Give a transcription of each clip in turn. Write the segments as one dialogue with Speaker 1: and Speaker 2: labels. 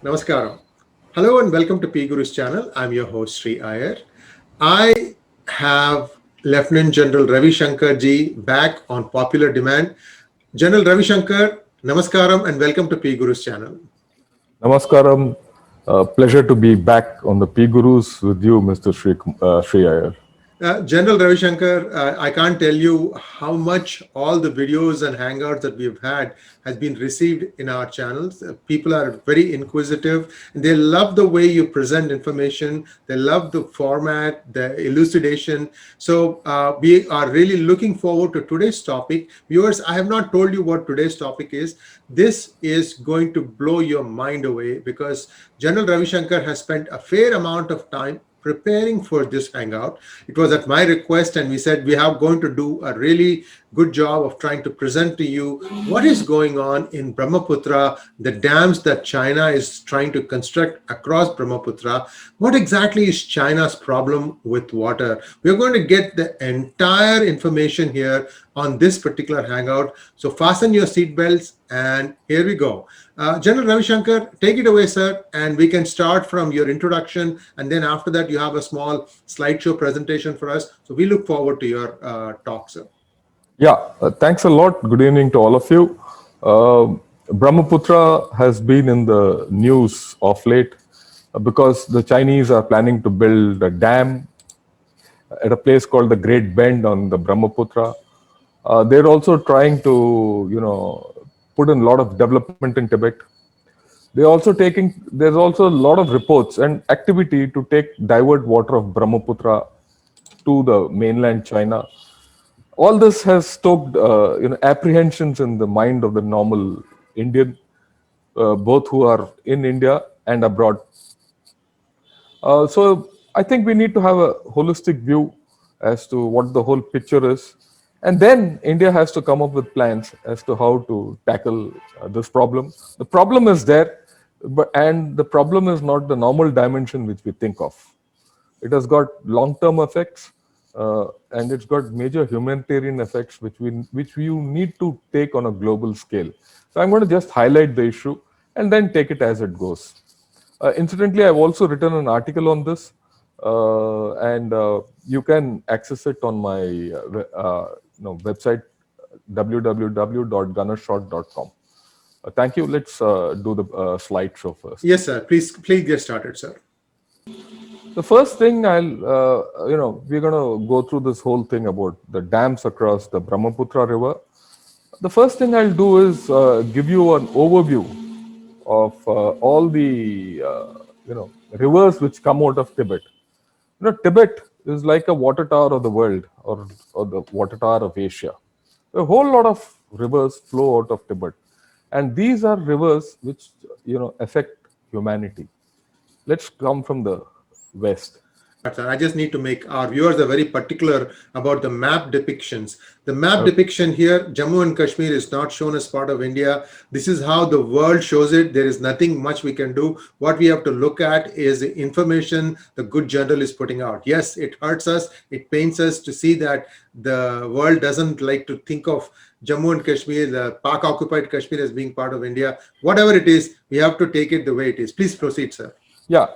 Speaker 1: Namaskaram. Hello and welcome to P Guru's channel. I'm your host Sri Iyer. I have Lieutenant General Ravi Shankar ji back on popular demand. General Ravi Shankar, Namaskaram and welcome to P Guru's channel.
Speaker 2: Namaskaram. Pleasure to be back on the P Gurus with you, Mr. Sri Iyer.
Speaker 1: General Ravi Shankar, I can't tell you how much all the videos and hangouts that we've had has been received in our channels. People are very inquisitive. They love the way you present information. They love the format, the elucidation. So we are really looking forward to today's topic. Viewers, I have not told you what today's topic is. This is going to blow your mind away because General Ravi Shankar has spent a fair amount of time preparing for this hangout. It was at my request, and we said we are going to do a really good job of trying to present to you what is going on in Brahmaputra, the dams that China is trying to construct across Brahmaputra. What exactly is China's problem with water? We're going to get the entire information here on this particular hangout. So fasten your seatbelts, and here we go. General Ravi Shankar, take it away, sir, and we can start from your introduction, and then after that you have a small slideshow presentation for us. So we look forward to your talk, sir.
Speaker 2: Yeah, thanks a lot. Good evening to all of you. Brahmaputra has been in the news of late because the Chinese are planning to build a dam at a place called the Great Bend on the Brahmaputra. They're also trying to, put in a lot of development in Tibet. There's also a lot of reports and activity to divert water of Brahmaputra to the mainland China. All this has stoked apprehensions in the mind of the normal Indian, both who are in India and abroad. So I think we need to have a holistic view as to what the whole picture is, and then India has to come up with plans as to how to tackle this problem. The problem is there, and the problem is not the normal dimension which we think of. It has got long-term effects, and it's got major humanitarian effects which we need to take on a global scale. So I'm going to just highlight the issue and then take it as it goes. Incidentally, I've also written an article on this, and you can access it on my website www.gunnershot.com. Thank you. Let's do the slideshow first.
Speaker 1: Yes, sir. Please get started, sir.
Speaker 2: The first thing we're going to go through this whole thing about the dams across the Brahmaputra River. The first thing I'll do is give you an overview of all the rivers which come out of Tibet. Tibet is like a water tower of the world, or the water tower of Asia. A whole lot of rivers flow out of Tibet, and these are rivers which affect humanity. Let's come from the west.
Speaker 1: I just need to make our viewers are very particular about the map depictions. The map depiction here, Jammu and Kashmir is not shown as part of India. This is how the world shows it. There is nothing much we can do. What we have to look at is the information the good journal is putting out. Yes, it hurts us. It pains us to see that the world doesn't like to think of Jammu and Kashmir, the Pak-occupied Kashmir, as being part of India. Whatever it is, we have to take it the way it is. Please proceed, sir.
Speaker 2: Yeah.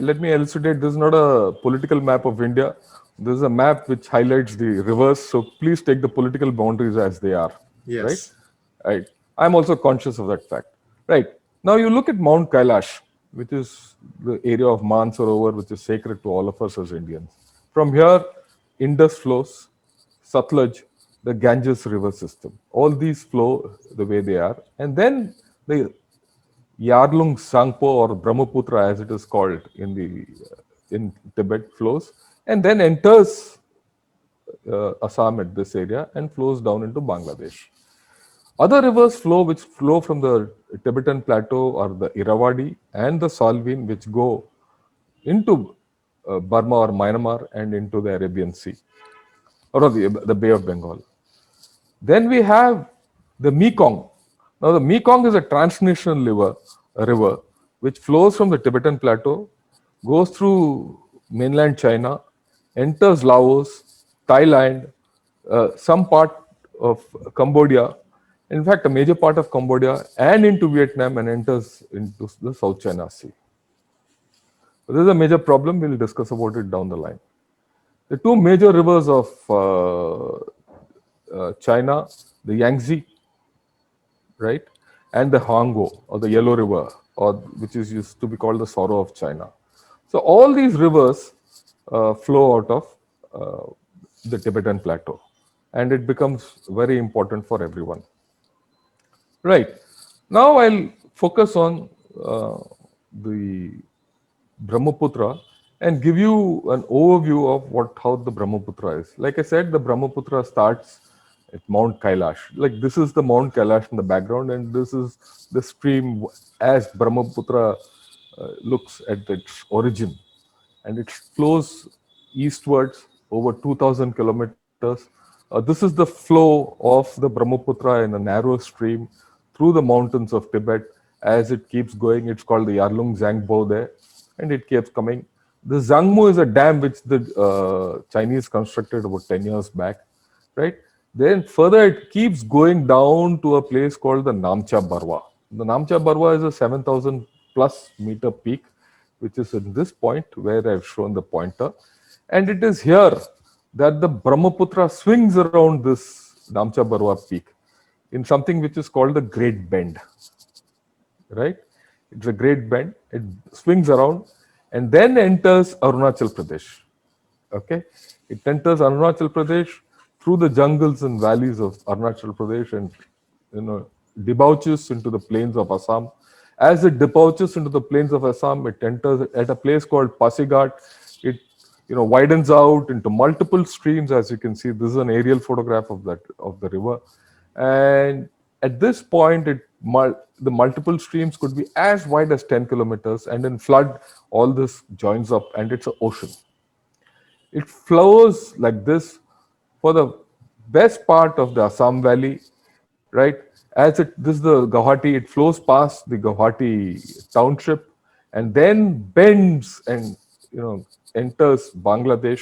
Speaker 2: Let me elucidate. This is not a political map of India. This is a map which highlights the rivers. So please take the political boundaries as they are.
Speaker 1: Yes.
Speaker 2: Right. I'm also conscious of that fact. Right. Now you look at Mount Kailash, which is the area of Mansarovar, which is sacred to all of us as Indians. From here, Indus flows, Satluj, the Ganges river system. All these flow the way they are, and then the Yarlung Sangpo, or Brahmaputra as it is called in Tibet, flows and then enters Assam at this area and flows down into Bangladesh. Other rivers which flow from the Tibetan plateau are the Irrawaddy and the Salween, which go into Burma or Myanmar and into the Arabian Sea, or the Bay of Bengal. Then we have the Mekong. Now, the Mekong is a transnational river which flows from the Tibetan plateau, goes through mainland China, enters Laos, Thailand, some part of Cambodia, In fact, a major part of Cambodia and into Vietnam and enters into the South China Sea. So this is a major problem. We'll discuss about it down the line. The two major rivers of China, the Yangtze, right, and the Huangho or the Yellow River, or which is used to be called the Sorrow of China. So all these rivers flow out of the Tibetan Plateau, and it becomes very important for everyone. Right. Now I'll focus on the Brahmaputra and give you an overview of what how the Brahmaputra is. Like I said, the Brahmaputra starts at Mount Kailash. Like this is the Mount Kailash in the background, and this is the stream as Brahmaputra looks at its origin, and it flows eastwards over 2,000 kilometers. This is the flow of the Brahmaputra in a narrow stream through the mountains of Tibet. As it keeps going, it's called the Yarlung Zangbo there, and it keeps coming. The Zangmo is a dam which the Chinese constructed about 10 years back, right? Then further, it keeps going down to a place called the Namcha Barwa. The Namcha Barwa is a 7,000 plus meter peak, which is in this point where I've shown the pointer. And it is here that the Brahmaputra swings around this Namcha Barwa peak in something which is called the Great Bend, right? It's a great bend. It swings around and then enters Arunachal Pradesh. Okay, it enters Arunachal Pradesh through the jungles and valleys of Arunachal Pradesh, and debouches into the plains of Assam. As it debouches into the plains of Assam, it enters at a place called Pasighat. It widens out into multiple streams. As you can see, this is an aerial photograph of the river, and at this point, the multiple streams could be as wide as 10 kilometers, and in flood, all this joins up, and it's an ocean. It flows like this for the best part of the Assam Valley, right? This is the Guwahati, it flows past the Guwahati township, and then bends and enters Bangladesh.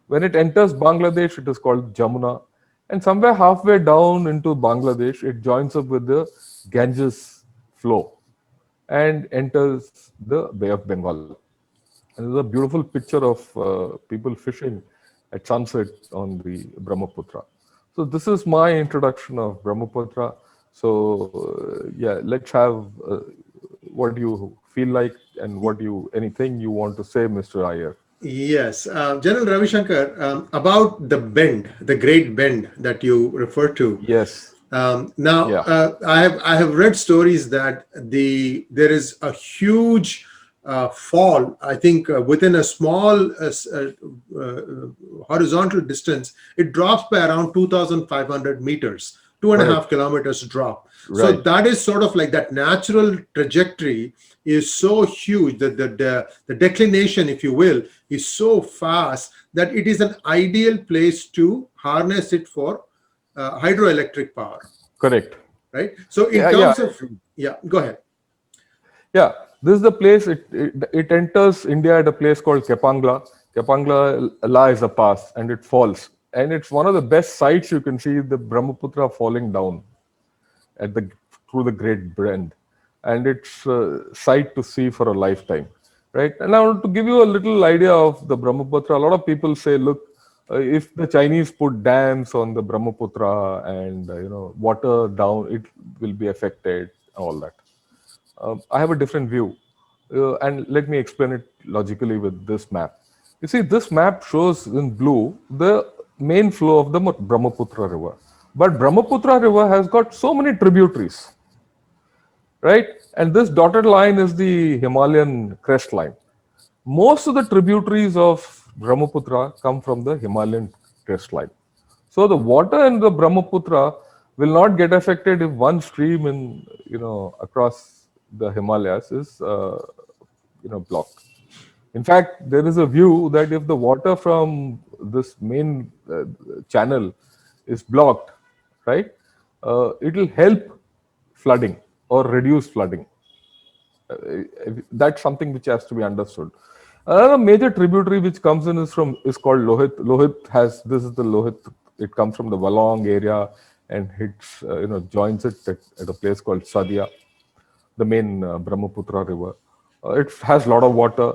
Speaker 2: When it enters Bangladesh, it is called Jamuna, and somewhere halfway down into Bangladesh, it joins up with the Ganges flow and enters the Bay of Bengal. And there's a beautiful picture of people fishing at sunset on the Brahmaputra. So this is my introduction of Brahmaputra. So yeah, let's have what you feel like and anything you want to say, Mr. Iyer.
Speaker 1: Yes, General Ravi Shankar, about the bend, the Great Bend that you refer to.
Speaker 2: Yes.
Speaker 1: Now,
Speaker 2: Yeah.
Speaker 1: I have read stories that there is a huge fall. I think within a small horizontal distance, it drops by around 2,500 meters, 2.5 kilometers drop.
Speaker 2: Right.
Speaker 1: So that is sort of like that natural trajectory is so huge that the declination, if you will, is so fast that it is an ideal place to harness it for hydroelectric power.
Speaker 2: Correct.
Speaker 1: Right. So in terms of go ahead.
Speaker 2: Yeah, this is the place. It enters India at a place called Kepangla. Kepangla lies a pass, and it falls. And it's one of the best sights you can see the Brahmaputra falling down through the Great Bend, and it's a sight to see for a lifetime, right? And now to give you a little idea of the Brahmaputra, a lot of people say, look, if the Chinese put dams on the Brahmaputra and water down, it will be affected, all that. I have a different view, and let me explain it logically with this map. You see, this map shows in blue the main flow of the Brahmaputra river. But Brahmaputra river has got so many tributaries, right? And this dotted line is the Himalayan crest line. Most of the tributaries of Brahmaputra come from the Himalayan crest line. So the water in the Brahmaputra will not get affected if one stream across the Himalayas is blocked. In fact, there is a view that if the water from this main channel is blocked, right, it will help flooding or reduce flooding. That's something which has to be understood. Another major tributary which comes in is called Lohit. This is the Lohit. It comes from the Walong area and hits, joins it at a place called Sadia, the main Brahmaputra river. It has a lot of water.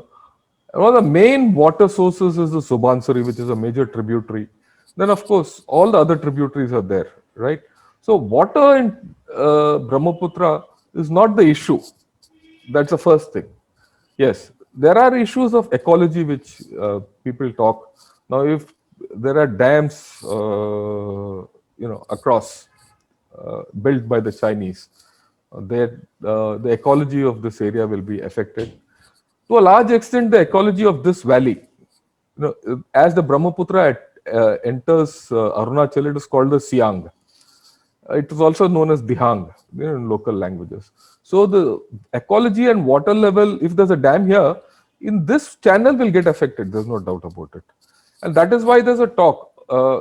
Speaker 2: One of the main water sources is the Subansari, which is a major tributary. Then, of course, all the other tributaries are there, right? So, water in Brahmaputra is not the issue. That's the first thing. Yes, there are issues of ecology which people talk. Now, if there are dams, across built by the Chinese, the ecology of this area will be affected. To a large extent, the ecology of this valley, as the Brahmaputra enters Arunachal, it is called the Siang. It is also known as Dihang, in local languages. So the ecology and water level, if there's a dam here, in this channel will get affected. There's no doubt about it. And that is why there's a talk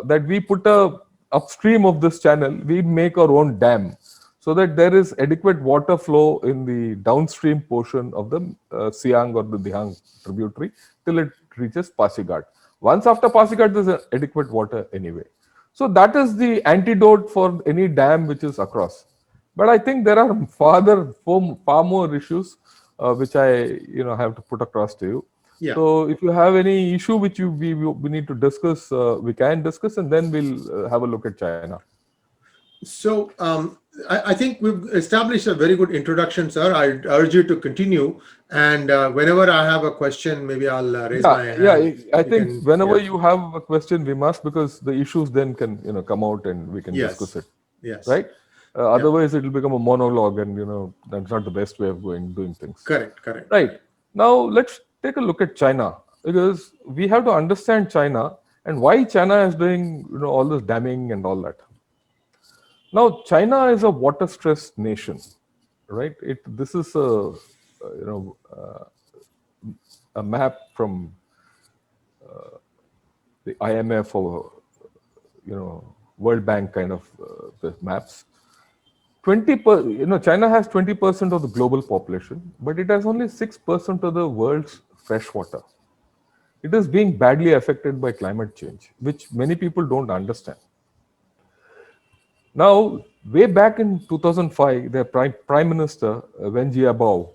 Speaker 2: that we put a upstream of this channel, we make our own dam so that there is adequate water flow in the downstream portion of the Siang or the Dihang tributary till it reaches Pasighat. Once after Pasighat, there's adequate water anyway. So that is the antidote for any dam which is across. But I think there are far more issues which I have to put across to you.
Speaker 1: Yeah.
Speaker 2: So if you have any issue which we need to discuss, we can discuss, and then we'll have a look at China.
Speaker 1: So I think we've established a very good introduction, sir. I urge you to continue. And whenever I have a question, maybe I'll raise my hand.
Speaker 2: Yeah, I think
Speaker 1: can-
Speaker 2: whenever
Speaker 1: yeah.
Speaker 2: you have a question, we must, because the issues then can come out and we can
Speaker 1: Yes.
Speaker 2: discuss it.
Speaker 1: Yes.
Speaker 2: Right? Otherwise, it will become a monologue, and that's not the best way of doing things.
Speaker 1: Correct. Correct.
Speaker 2: Right. Now, let's take a look at China, because we have to understand China and why China is doing all this damming and all that. Now, China is a water-stressed nation, right? This is a map from the IMF or World Bank kind of maps. 20%, China has 20% of the global population, but it has only 6% of the world's fresh water. It is being badly affected by climate change, which many people don't understand. Now, way back in 2005, their Prime Minister, Wen Jiabao,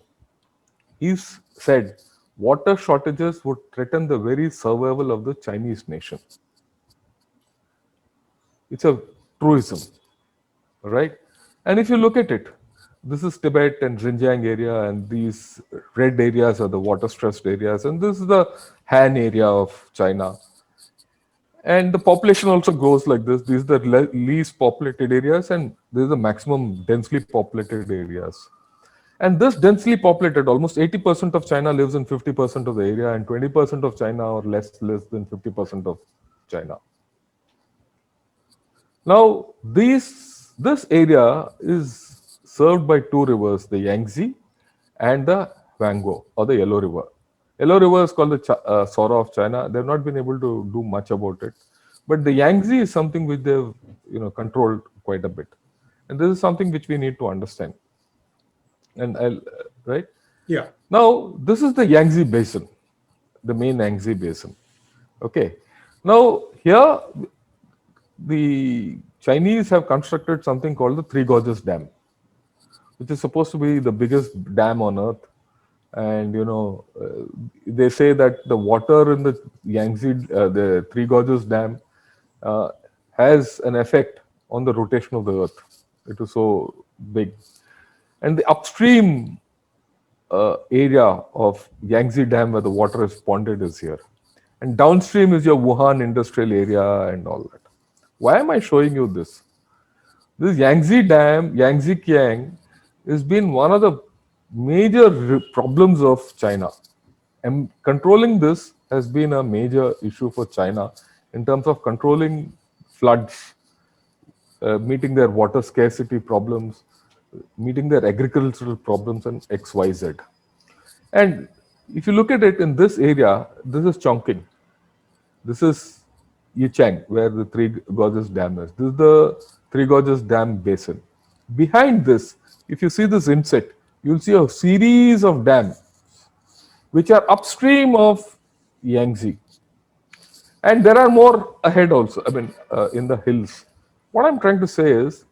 Speaker 2: he said water shortages would threaten the very survival of the Chinese nation. It's a truism, right? And if you look at it, this is Tibet and Xinjiang area, and these red areas are the water-stressed areas, and this is the Han area of China. And the population also grows like this. These are the least populated areas, and these are the maximum densely populated areas. And this densely populated, almost 80% of China lives in 50% of the area, and 20% of China or less than 50% of China. Now, this area is served by two rivers, the Yangtze and the Huanghe, or the Yellow River. Yellow River is called the Sora of China. They've not been able to do much about it. But the Yangtze is something which they've controlled quite a bit. And this is something which we need to understand. And right?
Speaker 1: Yeah.
Speaker 2: Now, this is the Yangtze Basin, the main Yangtze Basin. Okay. Now, here, the Chinese have constructed something called the Three Gorges Dam, which is supposed to be the biggest dam on earth. And they say that the water in the Yangtze, the Three Gorges Dam, has an effect on the rotation of the earth. It is so big. And the upstream area of Yangtze Dam, where the water is ponded, is here. And downstream is your Wuhan industrial area and all that. Why am I showing you this? This Yangtze Dam, Yangtze Kiang, has been one of the major problems of China. And controlling this has been a major issue for China in terms of controlling floods, meeting their water scarcity problems, meeting their agricultural problems, and XYZ. And if you look at it in this area, this is Chongqing. This is Yichang, where the Three Gorges Dam is. This is the Three Gorges Dam basin. Behind this, if you see this inset, you'll see a series of dams which are upstream of Yangtze. And there are more ahead also, in the hills. what I'm trying to say is,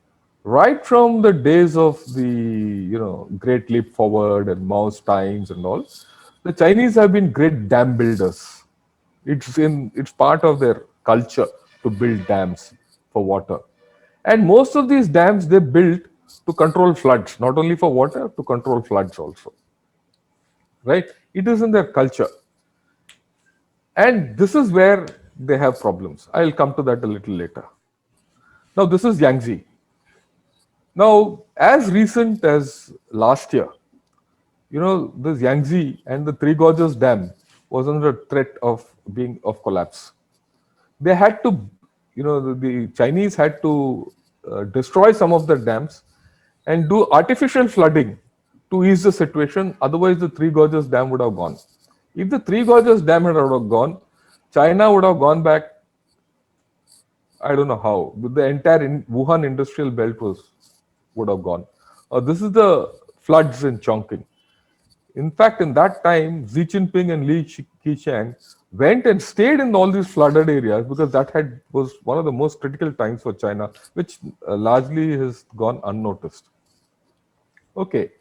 Speaker 2: right from the days of the Great Leap Forward and Mao's times and all, the Chinese have been great dam builders. It's part of their culture to build dams for water, and most of these dams they built to control floods, not only for water, to control floods also. Right? It is in their culture, and this is where they have problems. I'll come to that a little later. Now, this is Yangtze. Now, as recent as last year, this Yangtze and the Three Gorges Dam was under threat of being of collapse. They had to, the Chinese had to destroy some of the dams and do artificial flooding to ease the situation. Otherwise, the Three Gorges Dam would have gone. If the Three Gorges Dam had have gone, China would have gone back. I don't know how. But the entire Wuhan industrial belt would have gone. This is the floods in Chongqing. In fact, in that time, Xi Jinping and Li Keqiang went and stayed in all these flooded areas because was one of the most critical times for China, which largely has gone unnoticed. Okay.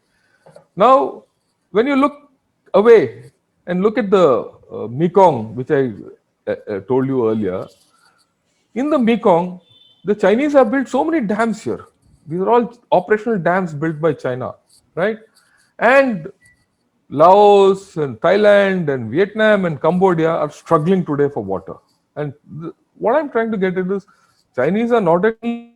Speaker 2: Now, when you look away and look at the Mekong, which I told you earlier, in the Mekong, the Chinese have built so many dams here. These are all operational dams built by China, right? And Laos and Thailand and Vietnam and Cambodia are struggling today for water. And what I'm trying to get at is Chinese are not only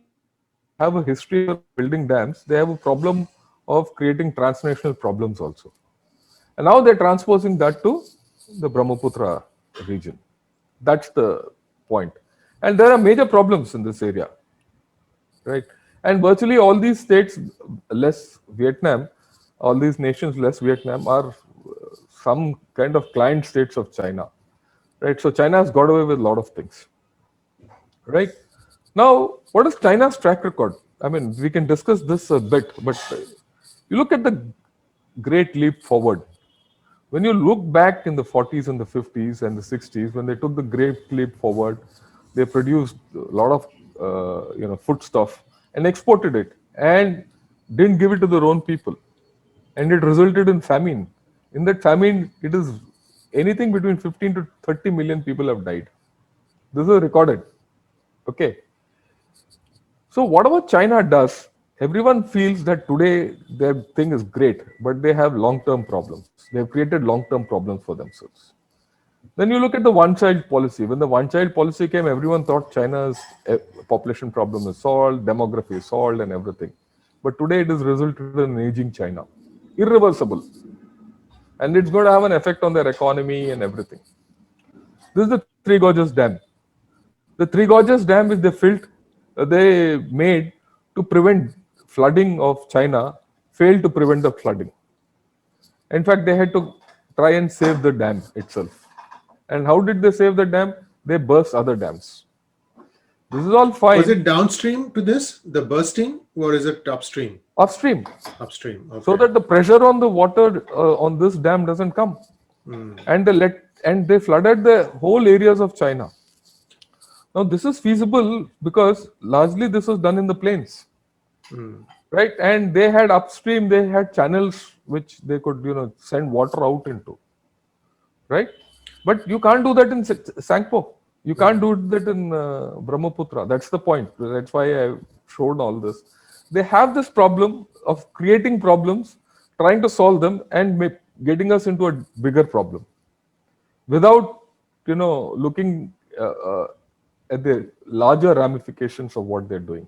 Speaker 2: have a history of building dams, they have a problem of creating transnational problems also. And now they're transposing that to the Brahmaputra region. That's the point. And there are major problems in this area, right? And virtually all these states, less Vietnam, all these nations less Vietnam, are some kind of client states of China, right? So China has got away with a lot of things, right? Now, what is China's track record? I mean, we can discuss this a bit, but you look at the Great Leap Forward. When you look back in the 40s and the 50s and the 60s, when they took the Great Leap Forward, they produced a lot of foodstuff and exported it and didn't give it to their own people, and it resulted in famine. In that famine, it is anything between 15 to 30 million people have died. This is recorded. Okay. So whatever China does, everyone feels that today their thing is great, but they have long-term problems. They have created long-term problems for themselves. Then you look at the one-child policy. When the one-child policy came, everyone thought China's population problem is solved, demography is solved, and everything. But today it has resulted in an aging China, irreversible, and it's going to have an effect on their economy and everything. This is the Three Gorges Dam. The Three Gorges Dam, which they made to prevent flooding of China, failed to prevent the flooding. In fact, they had to try and save the dam itself. And how did they save the dam? They burst other dams. This is all fine.
Speaker 1: Was it downstream to this, the bursting, or is it upstream?
Speaker 2: Upstream.
Speaker 1: Upstream. Okay.
Speaker 2: So that the pressure on the water on this dam doesn't come. And they flooded the whole areas of China. Now, this is feasible because largely this was done in the plains, right? And they had upstream, they had channels which they could, send water out into, right? But you can't do that in Sangpo. You can't do that in Brahmaputra. That's the point. That's why I showed all this. They have this problem of creating problems, trying to solve them, and getting us into a bigger problem without, looking at the larger ramifications of what they're doing.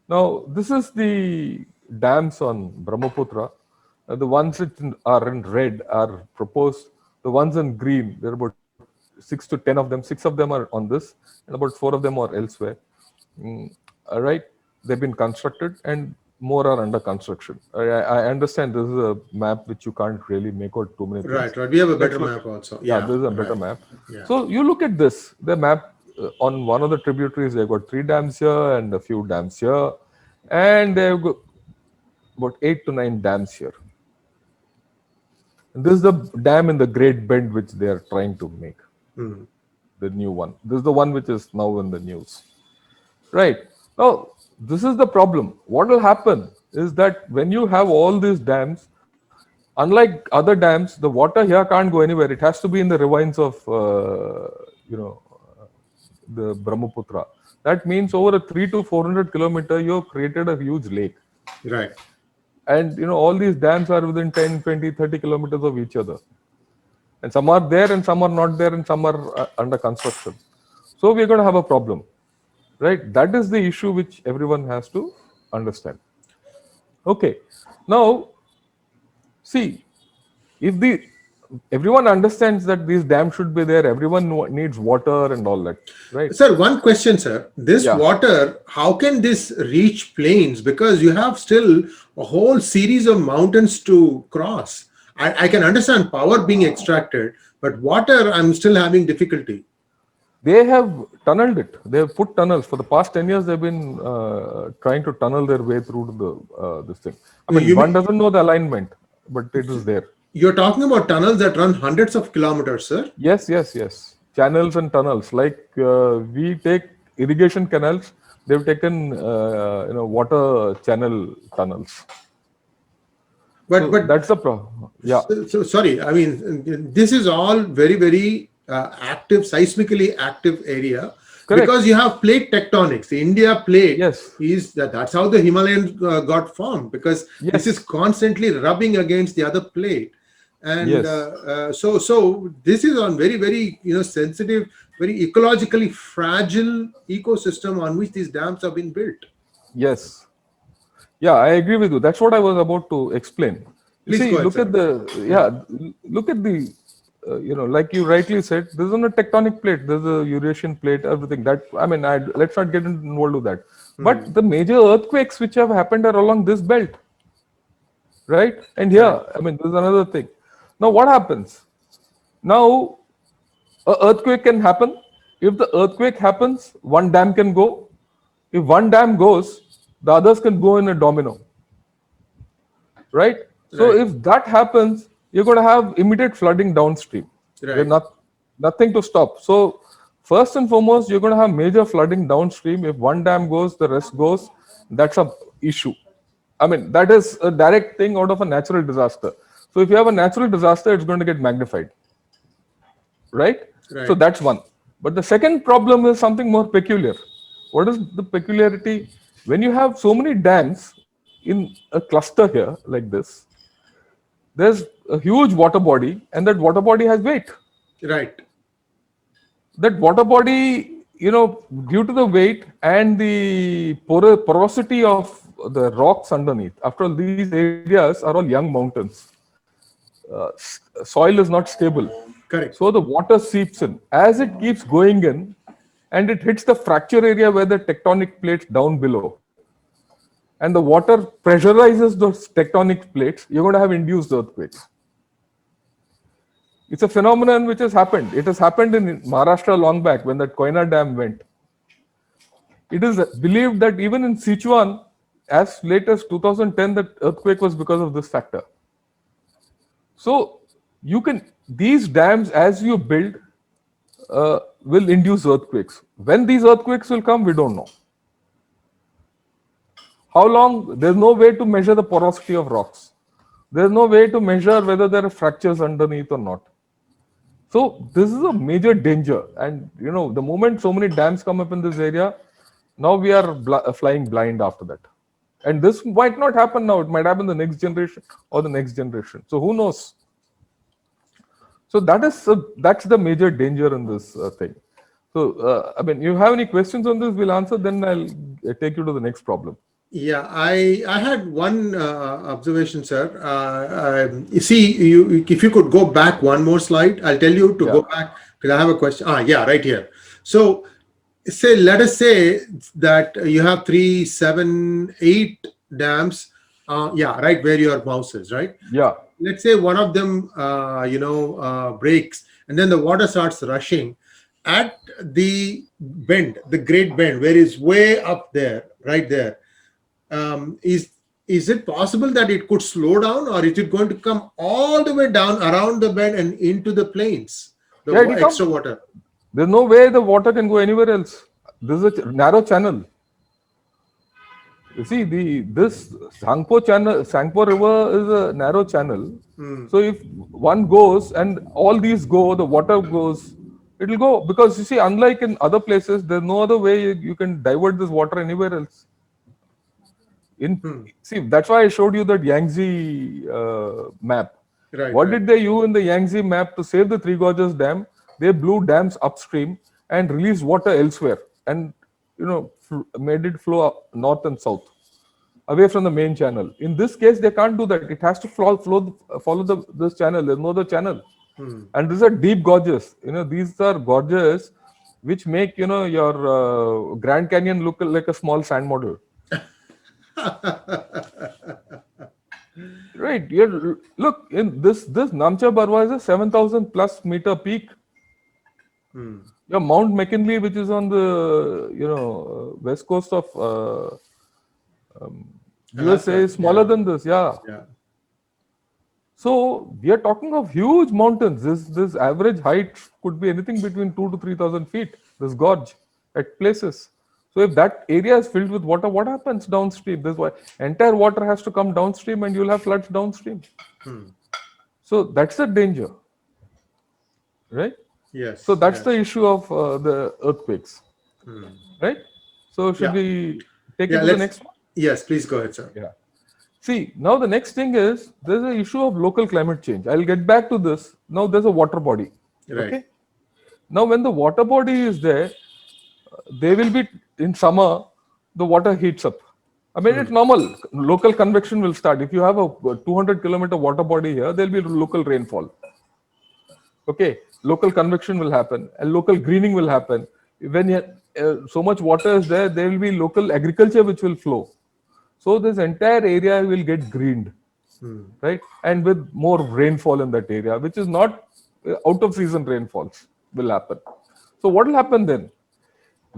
Speaker 2: Now, this is the dams on Brahmaputra. The ones that are in red are proposed. The ones in green, there are about 6 to 10 of them. 6 of them are on this, and about 4 of them are elsewhere. All right, they've been constructed, and more are under construction. I understand this is a map which you can't really make out too many things.
Speaker 1: Right. We have a better map also.
Speaker 2: Yeah, this is a better map.
Speaker 1: Yeah.
Speaker 2: So you look at this, the map on one of the tributaries, they've got 3 dams here and a few dams here, and they've got about 8 to 9 dams here. And this is the dam in the Great Bend which they are trying to make, the new one. This is the one which is now in the news. Right. Now, this is the problem. What will happen is that when you have all these dams, unlike other dams, the water here can't go anywhere. It has to be in the ravines of, you know, the Brahmaputra. That means over a 3 to 400 kilometer, you've created a huge lake.
Speaker 1: Right.
Speaker 2: And, all these dams are within 10, 20, 30 kilometers of each other. And some are there and some are not there and some are under construction. So we're going to have a problem. Right? That is the issue which everyone has to understand. Okay. Now, see, if everyone understands that these dams should be there, everyone needs water and all that, right?
Speaker 1: Sir, one question, sir. This
Speaker 2: Yeah.
Speaker 1: water, how can this reach plains? Because you have still a whole series of mountains to cross. I can understand power being extracted, but water, I'm still having difficulty.
Speaker 2: They have tunneled it. They have put tunnels for the past 10 years. They've been trying to tunnel their way through this thing. I mean, one doesn't know the alignment, but it is there.
Speaker 1: You're talking about tunnels that run hundreds of kilometers, sir?
Speaker 2: Yes. Channels and tunnels. Like we take irrigation canals, they've taken water channel tunnels. But that's the problem. Yeah.
Speaker 1: So sorry. I mean, this is all very, very active, seismically active area. Correct. Because you have plate tectonics. The India plate is that's how the Himalayas got formed, because this is constantly rubbing against the other plate. And so this is on very, very sensitive, very ecologically fragile ecosystem on which these dams have been built.
Speaker 2: Yes. Yeah, I agree with you. That's what I was about to explain.
Speaker 1: Please
Speaker 2: see,
Speaker 1: go ahead,
Speaker 2: look at the like you rightly said, this is on a tectonic plate. There's a Eurasian plate, everything. That let's not get involved with that. But the major earthquakes which have happened are along this belt, right? And here, there's another thing. Now, what happens? Now, an earthquake can happen. If the earthquake happens, one dam can go. If one dam goes, the others can go in a domino, right? So if that happens, you're going to have immediate flooding downstream. There's nothing to stop. So first and foremost, you're going to have major flooding downstream. If one dam goes, the rest goes. That's a issue. That is a direct thing out of a natural disaster. So if you have a natural disaster, it's going to get magnified, right? So that's one. But the second problem is something more peculiar. What is the peculiarity? When you have so many dams in a cluster here like this, there's a huge water body, and that water body has weight.
Speaker 1: Right.
Speaker 2: That water body, due to the weight and the porosity of the rocks underneath, after all, these areas are all young mountains. Soil is not stable.
Speaker 1: Correct.
Speaker 2: So the water seeps in. As it keeps going in, and it hits the fracture area where the tectonic plates down below, and the water pressurizes those tectonic plates, you're going to have induced earthquakes. It's a phenomenon which has happened. It has happened in Maharashtra long back when that Koyna Dam went. It is believed that even in Sichuan, as late as 2010, that earthquake was because of this factor. So these dams, as you build, will induce earthquakes. When these earthquakes will come, we don't know. How long? There's no way to measure the porosity of rocks. There's no way to measure whether there are fractures underneath or not. So this is a major danger. And the moment so many dams come up in this area, now we are flying blind after that. And this might not happen now. It might happen the next generation or the next generation. So who knows? So that's the major danger in this thing. So you have any questions on this? We'll answer. Then I'll take you to the next problem.
Speaker 1: Yeah, I had one observation, sir. You see, if you could go back one more slide, I'll tell you to go back because I have a question. Right here. So let us say that you have 3, 7, 8 dams. Right where your mouse is, right?
Speaker 2: Yeah.
Speaker 1: Let's say one of them, breaks, and then the water starts rushing at the bend, the Great Bend, where it's way up there, right there. Is it possible that it could slow down, or is it going to come all the way down around the bend and into the plains? The extra water.
Speaker 2: There's no way the water can go anywhere else. This is a narrow channel. You see, this Sangpo River is a narrow channel.
Speaker 1: Hmm.
Speaker 2: So if one goes and all these go, the water goes, it'll go because you see, unlike in other places, there's no other way you can divert this water anywhere else. In
Speaker 1: Hmm.
Speaker 2: See, that's why I showed you that Yangtze map.
Speaker 1: Right,
Speaker 2: What
Speaker 1: right.
Speaker 2: did they use in the Yangtze map to save the Three Gorges Dam? They blew dams upstream and released water elsewhere, and made it flow north and south away from the main channel. In this case, they can't do that. It has to follow this channel. There's no other channel,
Speaker 1: Hmm.
Speaker 2: and these are deep gorges. These are gorges which make your Grand Canyon look like a small sand model. Right. Look, in this Namcha Barwa is a 7,000 plus meter peak.
Speaker 1: Hmm.
Speaker 2: Your Mount McKinley, which is on the west coast of USA,
Speaker 1: Alaska.
Speaker 2: is smaller
Speaker 1: Yeah,
Speaker 2: than this. Yeah.
Speaker 1: yeah.
Speaker 2: So we are talking of huge mountains. This average height could be anything between 2 to 3,000 feet. This gorge at places. So if that area is filled with water, what happens downstream? This why entire water has to come downstream, and you'll have floods downstream.
Speaker 1: Hmm.
Speaker 2: So that's the danger, right? So
Speaker 1: Yes,
Speaker 2: that's the
Speaker 1: yes.
Speaker 2: issue of the earthquakes,
Speaker 1: Hmm.
Speaker 2: right? So should
Speaker 1: Yeah,
Speaker 2: we take it
Speaker 1: yeah.
Speaker 2: to the
Speaker 1: Let's.
Speaker 2: next one?
Speaker 1: Yes, please go ahead, sir.
Speaker 2: Yeah. See, now the next thing is there's an issue of local climate change. I'll get back to this. Now there's a water body.
Speaker 1: Right.
Speaker 2: Okay. Now when the water body is there, they will be in summer, the water heats up. I mean, it's
Speaker 1: Hmm.
Speaker 2: normal. Local convection will start. If you have a 200-kilometer water body here, there'll be local rainfall. Okay, local convection will happen and local greening will happen. When so much water is there, there will be local agriculture which will flow. So this entire area will get greened,
Speaker 1: Hmm.
Speaker 2: right? And with more rainfall in that area, which is not out of season rainfalls will happen. So what will happen then?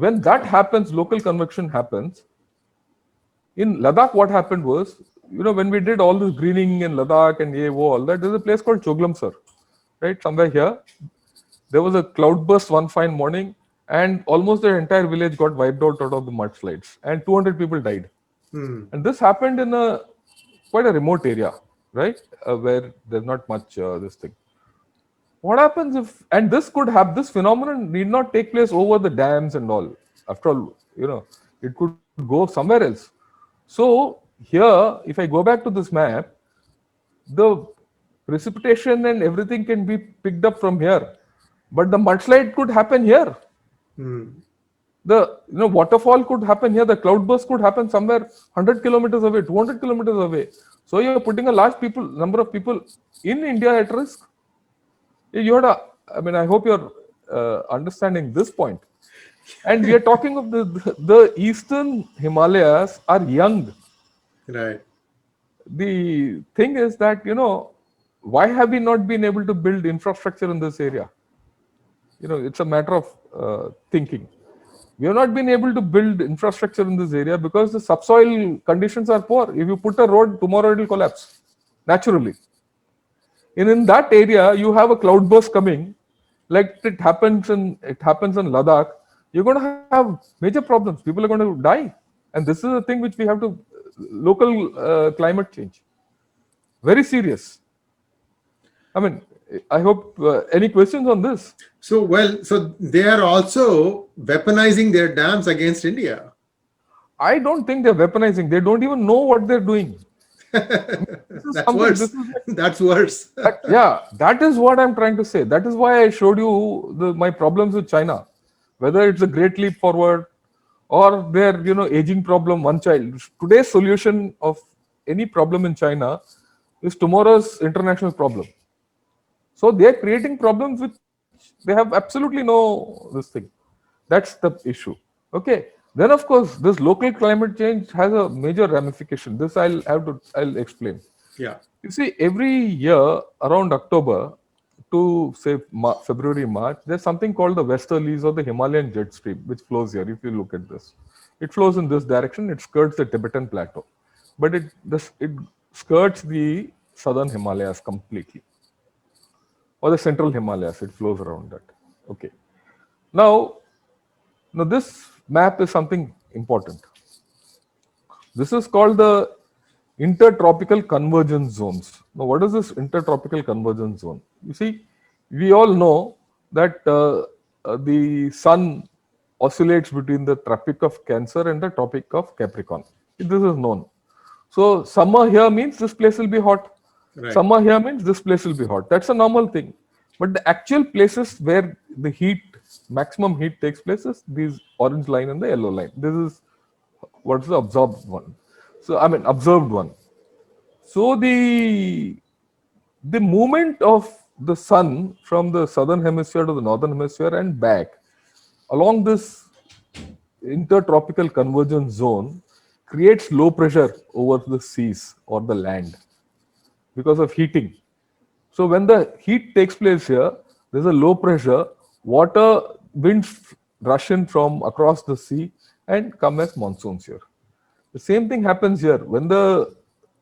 Speaker 2: When that happens, local convection happens. In Ladakh, what happened was, when we did all this greening in Ladakh and all that, there's a place called Choglamsar, right? Somewhere here, there was a cloudburst one fine morning, and almost the entire village got wiped out of the mudslides, and 200 people died.
Speaker 1: Hmm.
Speaker 2: And this happened in a quite a remote area, right, where there's not much this thing. What happens if, and this could have, this phenomenon need not take place over the dams and all. After all, it could go somewhere else. So here, if I go back to this map, the precipitation and everything can be picked up from here, but the mudslide could happen here.
Speaker 1: Hmm.
Speaker 2: The waterfall could happen here. The cloudburst could happen somewhere 100 kilometers away, 200 kilometers away. So you're putting a large number of people in India at risk. You had a, I mean, I hope you're understanding this point. And we are talking of the eastern Himalayas are young.
Speaker 1: Right.
Speaker 2: The thing is that why have we not been able to build infrastructure in this area? It's a matter of thinking. We have not been able to build infrastructure in this area because the subsoil conditions are poor. If you put a road, tomorrow it will collapse naturally. And in that area, you have a cloudburst coming, like it happens in Ladakh. You're going to have major problems. People are going to die, and this is a thing which we have to local climate change. Very serious. I mean, I hope any questions on this.
Speaker 1: So, well, so they are also weaponizing their dams against India.
Speaker 2: I don't think they're weaponizing. They don't even know what they're doing. This is
Speaker 1: That's
Speaker 2: something. This
Speaker 1: worse.
Speaker 2: is
Speaker 1: That's worse.
Speaker 2: yeah. That is what I'm trying to say. That is why I showed you my problems with China, whether it's a great leap forward or their aging problem. One child. Today's solution of any problem in China is tomorrow's international problem. So they are creating problems which they have absolutely no this thing. That's the issue. Okay. Then of course this local climate change has a major ramification. This I'll explain.
Speaker 1: Yeah.
Speaker 2: You see, every year around October to say February, March, there's something called the westerlies or the Himalayan jet stream, which flows here. If you look at this, it flows in this direction. It skirts the Tibetan plateau, but it skirts the southern Himalayas completely, or the central Himalayas. It flows around that. Okay. Now, this map is something important. This is called the intertropical convergence zones. Now, what is this intertropical convergence zone? You see, we all know that the sun oscillates between the Tropic of Cancer and the Tropic of Capricorn. This is known. So, summer here means this place will be hot.
Speaker 1: Right.
Speaker 2: Summer here means this place will be hot. That's a normal thing. But the actual places where the heat, maximum heat takes place is these orange line and the yellow line. This is what's the absorbed one. So I mean observed one. So the movement of the sun from the southern hemisphere to the northern hemisphere and back along this intertropical convergence zone creates low pressure over the seas or the land because of heating. So when the heat takes place here, there's a low pressure, water winds rush in from across the sea and come as monsoons here. The same thing happens here. When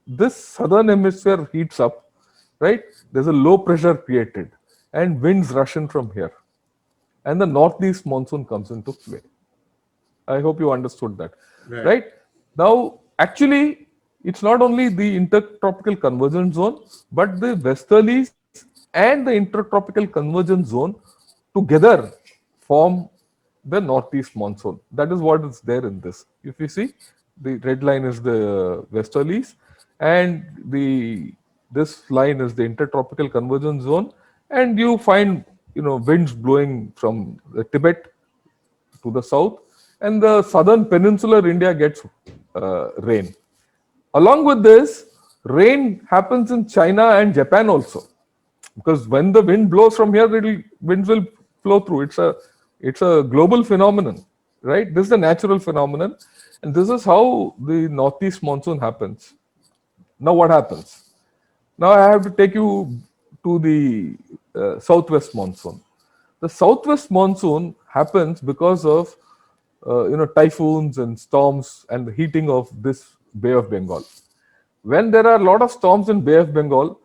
Speaker 2: this southern hemisphere heats up, right, there's a low pressure created and winds rush in from here. And the northeast monsoon comes into play. I hope you understood that. Right? Now, actually, it's not only the intertropical convergence zone, but the westerlies and the intertropical convergence zone together form the northeast monsoon. That is what is there in this. If you see, the red line is the westerlies, and this line is the intertropical convergence zone, and you find winds blowing from the Tibet to the south, and the southern peninsular India gets rain. Along with this, rain happens in China and Japan also, because when the wind blows from here, winds will flow through. It's a global phenomenon, right? This is a natural phenomenon, and this is how the northeast monsoon happens. Now, what happens? Now, I have to take you to the southwest monsoon. The southwest monsoon happens because of typhoons and storms and the heating of this Bay of Bengal. When there are a lot of storms in Bay of Bengal,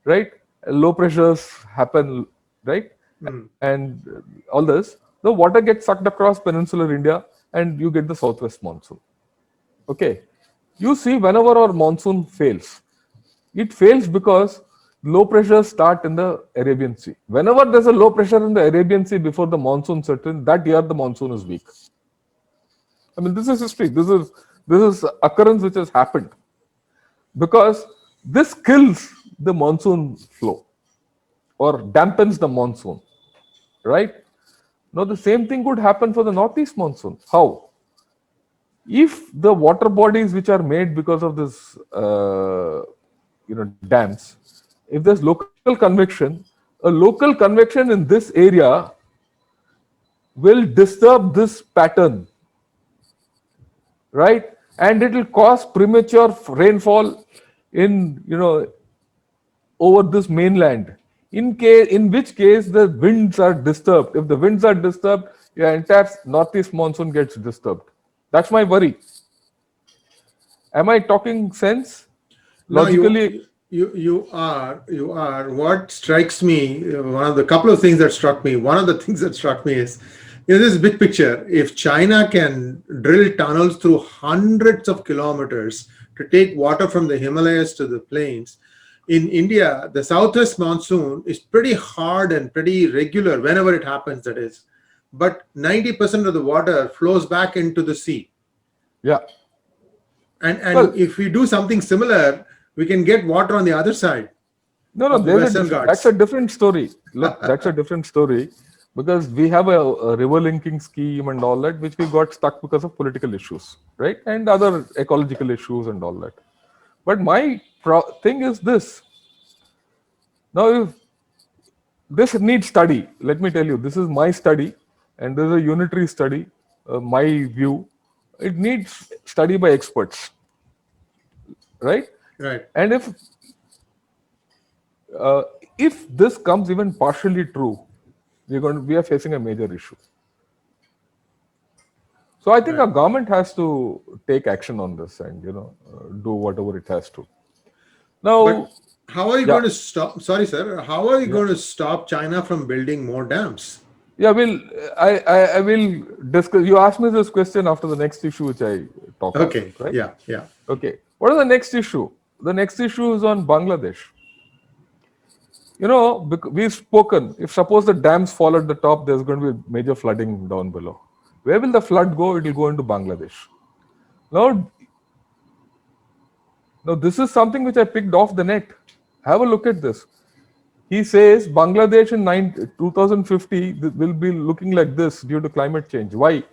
Speaker 2: right, low pressures happen, right, and all this, the water gets sucked across peninsular India and you get the southwest monsoon. Okay, you see, whenever our monsoon fails, it fails because low pressures start in the Arabian Sea. Whenever there's a low pressure in the Arabian Sea before the monsoon sets in, that year the monsoon is weak. I mean, this is history. This is occurrence which has happened because this kills the monsoon flow or dampens the monsoon, right? Now, the same thing could happen for the northeast monsoon. How? If the water bodies which are made because of this, dams, if there's local convection, a local convection in this area will disturb this pattern, right? And it will cause premature rainfall in over this mainland. In which case the winds are disturbed. If the winds are disturbed, your entire northeast monsoon gets disturbed. That's my worry. Am I talking sense? Logically,
Speaker 1: you are. What strikes me, one of the couple of things that struck me, one of the things that struck me is, this big picture. If China can drill tunnels through hundreds of kilometers to take water from the Himalayas to the plains, in India, the southwest monsoon is pretty hard and pretty regular whenever it happens, that is. But 90% of the water flows back into the sea.
Speaker 2: Yeah.
Speaker 1: And well, if we do something similar, we can get water on the other side.
Speaker 2: No, that's a different story. Look, that's a different story because we have a river linking scheme and all that, which we got stuck because of political issues, right? And other ecological issues and all that. But my thing is this. Now, if this needs study, let me tell you, this is my study and this is a unitary study, my view. It needs study by experts, right?
Speaker 1: Right.
Speaker 2: And if this comes even partially true, we are facing a major issue. So I think our government has to take action on this and do whatever it has to. Now,
Speaker 1: but how are you going to stop? Sorry, sir. How are you going to stop China from building more dams?
Speaker 2: Yeah, I will discuss. You asked me this question after the next issue, which I talk of
Speaker 1: Okay.
Speaker 2: it, right?
Speaker 1: Yeah. Yeah.
Speaker 2: Okay. What is the next issue? The next issue is on Bangladesh. We've spoken. If suppose the dams fall at the top, there's going to be major flooding down below. Where will the flood go? It will go into Bangladesh. Now, now this is something which I picked off the net. Have a look at this. He says Bangladesh in 2050 will be looking like this due to climate change. Why?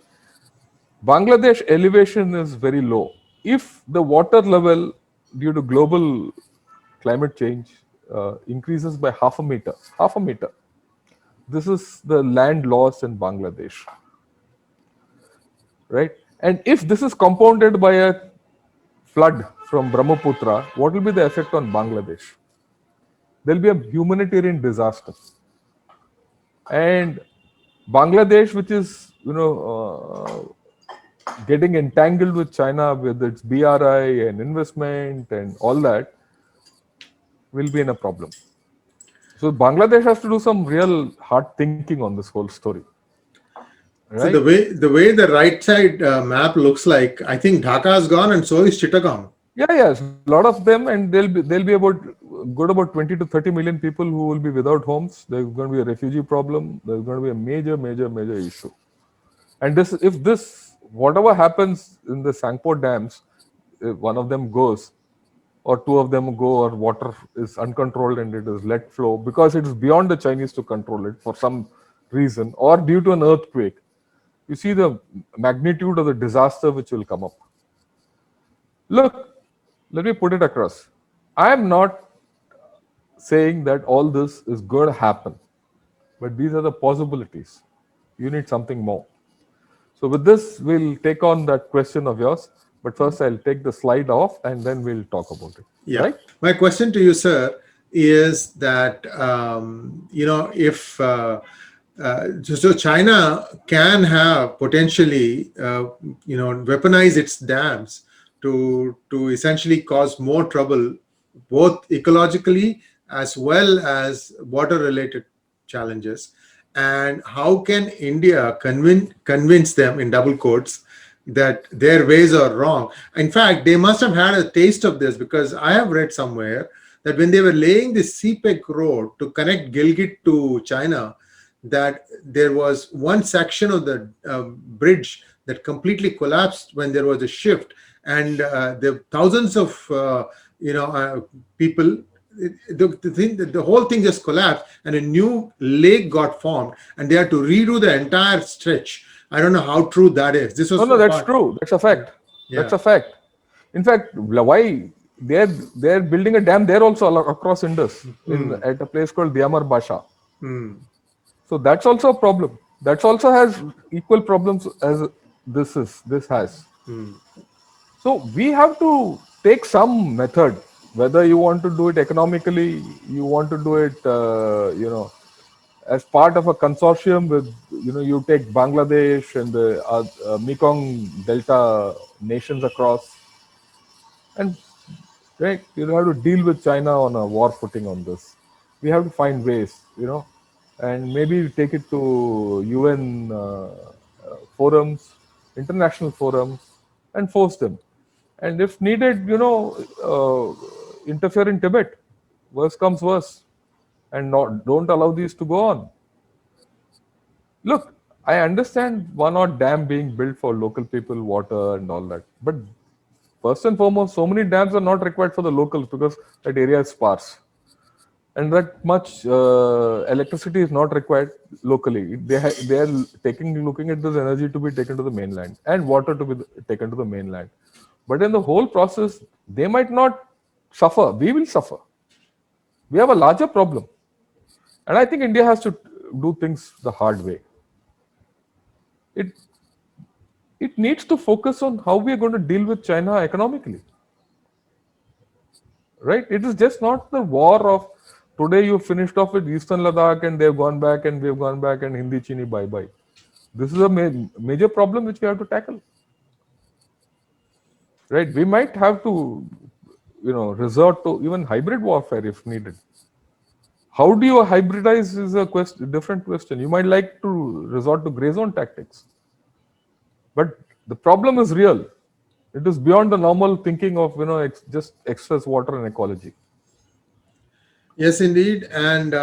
Speaker 2: Bangladesh elevation is very low. If the water level due to global climate change increases by half a meter, this is the land loss in Bangladesh, right? And if this is compounded by a flood from Brahmaputra, what will be the effect on Bangladesh? There will be a humanitarian disaster. And Bangladesh, which is getting entangled with China with its BRI and investment and all that, will be in a problem. So Bangladesh has to do some real hard thinking on this whole story,
Speaker 1: So
Speaker 2: right?
Speaker 1: the way the right side map looks like, I think Dhaka is gone and so is Chittagong.
Speaker 2: Yeah, yes, a lot of them, and there'll be about good about 20 to 30 million people who will be without homes. There's going to be a refugee problem. There's going to be a major issue. And if this whatever happens in the Sangpur dams, if one of them goes, or two of them go, or water is uncontrolled and it is let flow because it is beyond the Chinese to control it for some reason, or due to an earthquake, you see the magnitude of the disaster which will come up. Look, let me put it across. I am not saying that all this is going to happen, but these are the possibilities. You need something more. So with this, we'll take on that question of yours. But first, I'll take the slide off and then we'll talk about it.
Speaker 1: Yeah.
Speaker 2: Right?
Speaker 1: My question to you, sir, is that if so China can have potentially weaponize its dams to essentially cause more trouble, both ecologically as well as water related challenges. And how can India convince them, in double quotes, that their ways are wrong? In fact, they must have had a taste of this, because I have read somewhere that when they were laying the CPEC road to connect Gilgit to China, that there was one section of the bridge that completely collapsed when there was a shift, and the thousands of people. The whole thing just collapsed, and a new lake got formed, and they had to redo the entire stretch. I don't know how true that is. This was
Speaker 2: No, that's
Speaker 1: part.
Speaker 2: true. That's a fact. That's
Speaker 1: Yeah.
Speaker 2: a fact. In fact, why they're building a dam there also across Indus in
Speaker 1: Hmm.
Speaker 2: at a place called Diamar Basha.
Speaker 1: Hmm.
Speaker 2: So that's also a problem. That also has equal problems as this has.
Speaker 1: Hmm.
Speaker 2: So we have to take some method, whether you want to do it economically, you want to do it, as part of a consortium with, you take Bangladesh and the Mekong Delta nations across, and right, you have to deal with China on a war footing on this. We have to find ways, and maybe take it to UN forums, international forums, and force them. And if needed, interfere in Tibet. Worse comes worse, and don't allow these to go on. Look, I understand one or dam being built for local people, water and all that. But first and foremost, so many dams are not required for the locals because that area is sparse. And that much electricity is not required locally. They are looking at this energy to be taken to the mainland and water to be taken to the mainland. But in the whole process, they might not suffer. We will suffer. We have a larger problem. And I think India has to do things the hard way. It it needs to focus on how we are going to deal with China economically. Right? It is just not the war of today you finished off with Eastern Ladakh and they've gone back and we've gone back and Hindi Chini bye bye. This is a major problem which we have to tackle. Right? We might have to, resort to even hybrid warfare if needed. How do you hybridize is a different question. You might like to resort to gray zone tactics, but the problem is real. It is beyond the normal thinking of just excess water and ecology.
Speaker 1: Yes, indeed. And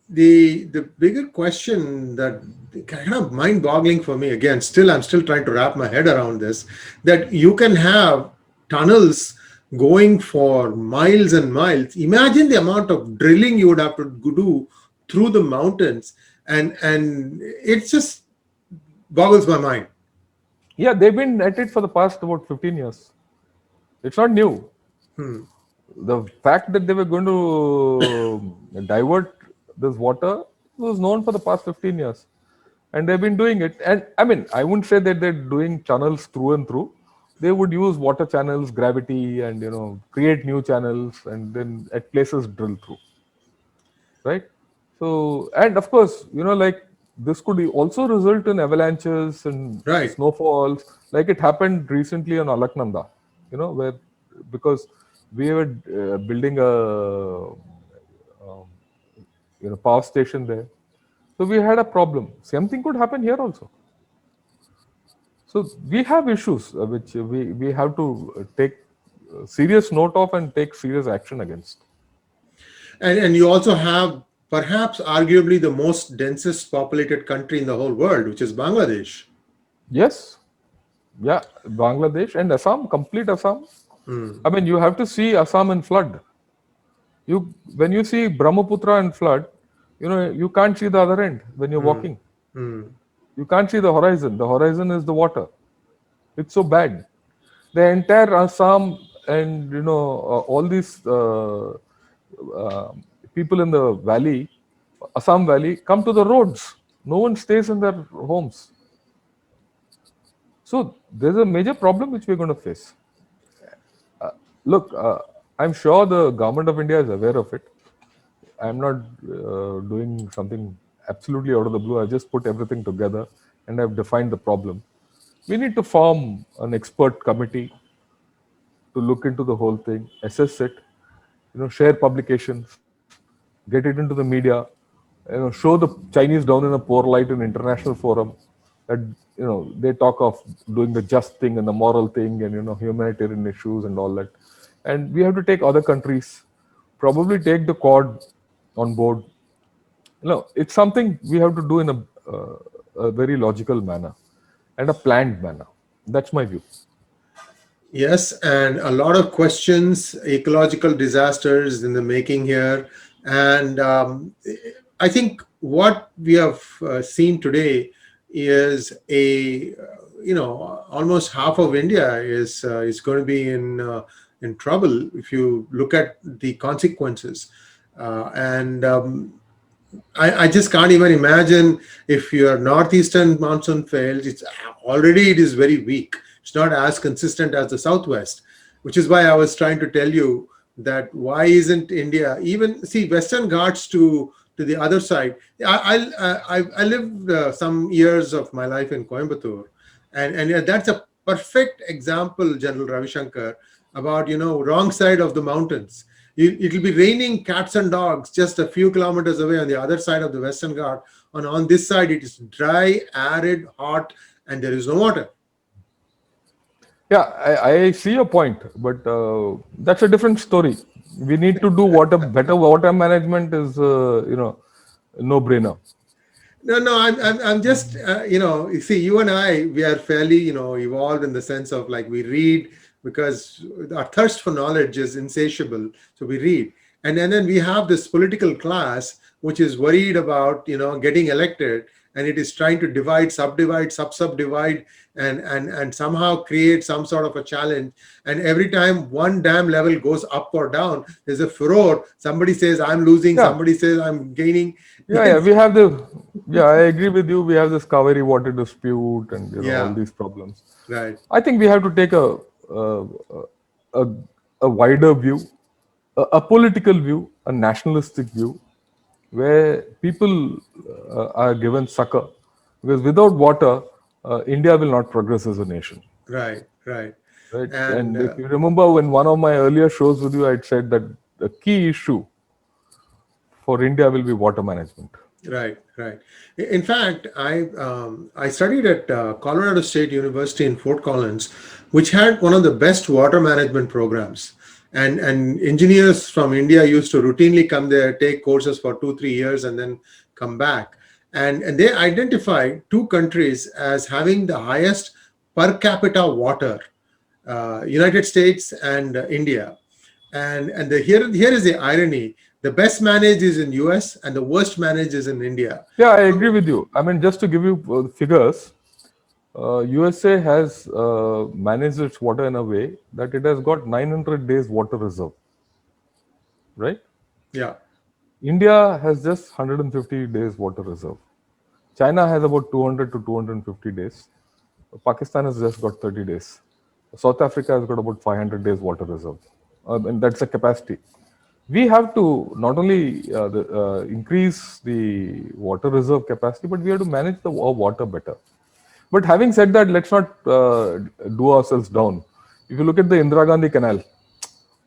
Speaker 1: the bigger question that kind of mind-boggling for me, again, still I'm still trying to wrap my head around this, that you can have tunnels going for miles and miles. Imagine the amount of drilling you would have to do through the mountains, and it just boggles my mind.
Speaker 2: Yeah, they've been at it for the past about 15 years. It's not new.
Speaker 1: Hmm.
Speaker 2: The fact that they were going to divert this water was known for the past 15 years. And they've been doing it. And I mean, I wouldn't say that they're doing channels through and through. They would use water channels, gravity, and create new channels, and then at places drill through. Right? So, and of course, like this could also result in avalanches and
Speaker 1: Right.
Speaker 2: snowfalls, like it happened recently on Alaknanda, where because we were building a power station there, so we had a problem. Same thing could happen here also. So we have issues which we have to take serious note of and take serious action against.
Speaker 1: And you also have perhaps arguably the most densest populated country in the whole world, which is Bangladesh.
Speaker 2: Yes, yeah, Bangladesh and Assam, complete Assam. I mean, you have to see Assam in flood. When you see Brahmaputra in flood, you can't see the other end when you're walking. You can't see the horizon. The horizon is the water. It's so bad. The entire Assam and all these people in the valley, Assam Valley, come to the roads. No one stays in their homes. So there's a major problem which we're going to face. Look, I'm sure the government of India is aware of it. I'm not doing something absolutely out of the blue. I just put everything together and I've defined the problem. We need to form an expert committee to look into the whole thing, assess it, share publications, get it into the media, show the Chinese down in a poor light in international forum that they talk of doing the just thing and the moral thing and humanitarian issues and all that. And we have to take other countries, probably take the Quad on board. It's something we have to do in a very logical manner and a planned manner. That's my view.
Speaker 1: Yes, and a lot of questions, ecological disasters in the making here. And I think what we have seen today is almost half of India is going to be in trouble if you look at the consequences. And I just can't even imagine if your northeastern monsoon fails. It is very weak. It's not as consistent as the southwest, which is why I was trying to tell you that why isn't India even see Western Ghats to the other side. I lived some years of my life in Coimbatore, and that's a perfect example, General Ravi Shankar, about wrong side of the mountains. It'll be raining cats and dogs just a few kilometers away on the other side of the Western Ghat. And on this side, it is dry, arid, hot, and there is no water.
Speaker 2: Yeah, I see your point, but that's a different story. We need to do better water management is, no brainer.
Speaker 1: No, I'm just, you see, you and I, we are fairly, evolved in the sense of like we read because our thirst for knowledge is insatiable. So we read. And then we have this political class which is worried about, getting elected, and it is trying to divide, subdivide, subdivide, and somehow create some sort of a challenge. And every time one dam level goes up or down, there's a furor. Somebody says I'm losing,
Speaker 2: Yeah.
Speaker 1: somebody says I'm gaining.
Speaker 2: We have I agree with you. We have this Kaveri water dispute and all these problems.
Speaker 1: Right.
Speaker 2: I think we have to take a wider view, a political view, a nationalistic view, where people are given succor. Because without water, India will not progress as a nation.
Speaker 1: Right.
Speaker 2: Right?
Speaker 1: And
Speaker 2: And if you remember, when one of my earlier shows with you, I'd said that the key issue for India will be water management.
Speaker 1: Right, right. In fact, I studied at Colorado State University in Fort Collins, which had one of the best water management programs. And engineers from India used to routinely come there, take courses for 2 3 years, and then come back. And they identified two countries as having the highest per capita water, United States and India. And here is the irony: the best managed is in US and the worst managed is in India.
Speaker 2: Yeah, I agree with you. I mean, just to give you figures, USA has managed its water in a way that it has got 900 days water reserve, right?
Speaker 1: Yeah,
Speaker 2: India has just 150 days water reserve. China has about 200 to 250 days. Pakistan has just got 30 days. South Africa has got about 500 days water reserve. And that's the capacity. We have to not only increase the water reserve capacity, but we have to manage the water better. But having said that, let's not do ourselves down. If you look at the Indira Gandhi Canal,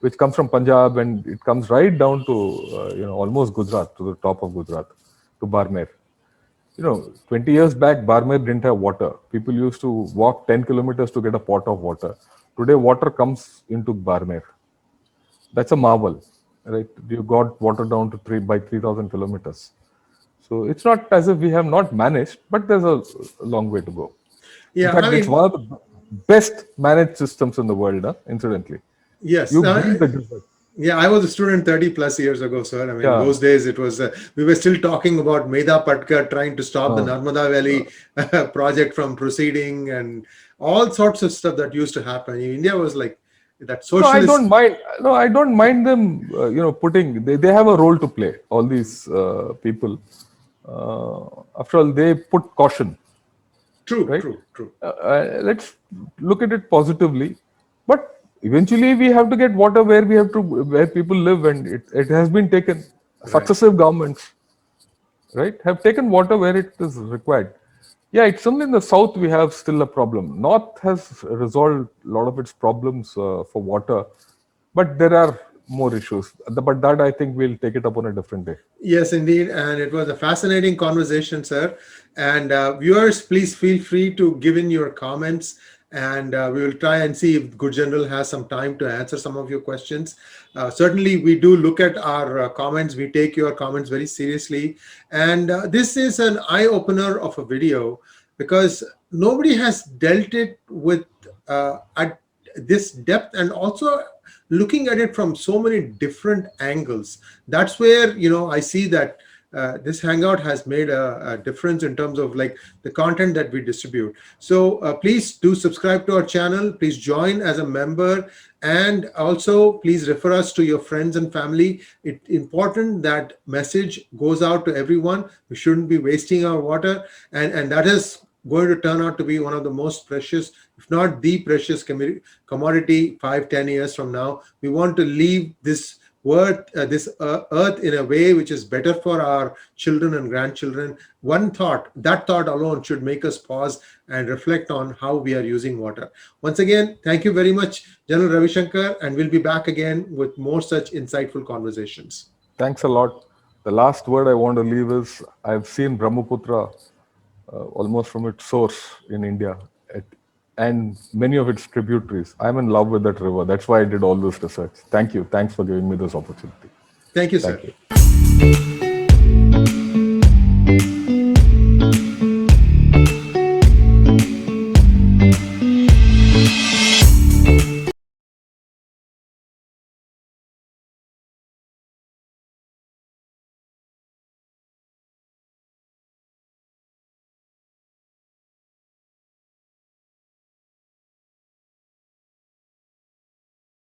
Speaker 2: which comes from Punjab and it comes right down to almost Gujarat, to the top of Gujarat, to Barmer. 20 years back, Barmer didn't have water. People used to walk 10 kilometers to get a pot of water. Today, water comes into Barmer. That's a marvel, right? You got water down to 3,000 kilometers. So it's not as if we have not managed, but there's a long way to go.
Speaker 1: yeah.
Speaker 2: In fact,
Speaker 1: I mean,
Speaker 2: it's one of the best managed systems in the world, incidentally.
Speaker 1: yes.
Speaker 2: You breathe the desert.
Speaker 1: Yeah, I was a student 30 plus years ago, sir. I mean,
Speaker 2: Yeah.
Speaker 1: those days it was, we were still talking about Medha Patkar trying to stop the Narmada Valley project from proceeding and all sorts of stuff that used to happen. India was like that
Speaker 2: No, I
Speaker 1: socialist.
Speaker 2: don't mind. No, I don't mind them. Putting they have a role to play. All these people. After all, they put caution.
Speaker 1: True,
Speaker 2: Right?
Speaker 1: true.
Speaker 2: Let's look at it positively. But eventually, we have to get water where people live, and it has been taken. Successive governments, right, have taken water where it is required. Yeah, it's only in the south we have still a problem. North has resolved a lot of its problems for water, but there are more issues. But that I think we'll take it up on a different day.
Speaker 1: Yes, indeed. And it was a fascinating conversation, sir. And viewers, please feel free to give in your comments. And we will try and see if Good General has some time to answer some of your questions. Certainly, we do look at our comments. We take your comments very seriously. And this is an eye-opener of a video because nobody has dealt it with at this depth and also looking at it from so many different angles. That's where I see that this hangout has made a difference in terms of like the content that we distribute. So please do subscribe to our channel. Please join as a member, and also please refer us to your friends and family. It's important that message goes out to everyone. We shouldn't be wasting our water, and that is going to turn out to be one of the most precious, if not the precious commodity 5-10 years from now. We want to leave this earth in a way which is better for our children and grandchildren. That thought alone should make us pause and reflect on how we are using water. Once again, thank you very much, General Ravi Shankar, and we'll be back again with more such insightful conversations.
Speaker 2: Thanks a lot. The last word I want to leave is I've seen Brahmaputra almost from its source in India and many of its tributaries. I'm in love with that river. That's why I did all this research. Thank you. Thanks for giving me this opportunity.
Speaker 1: Thank you, sir.
Speaker 2: Thank you.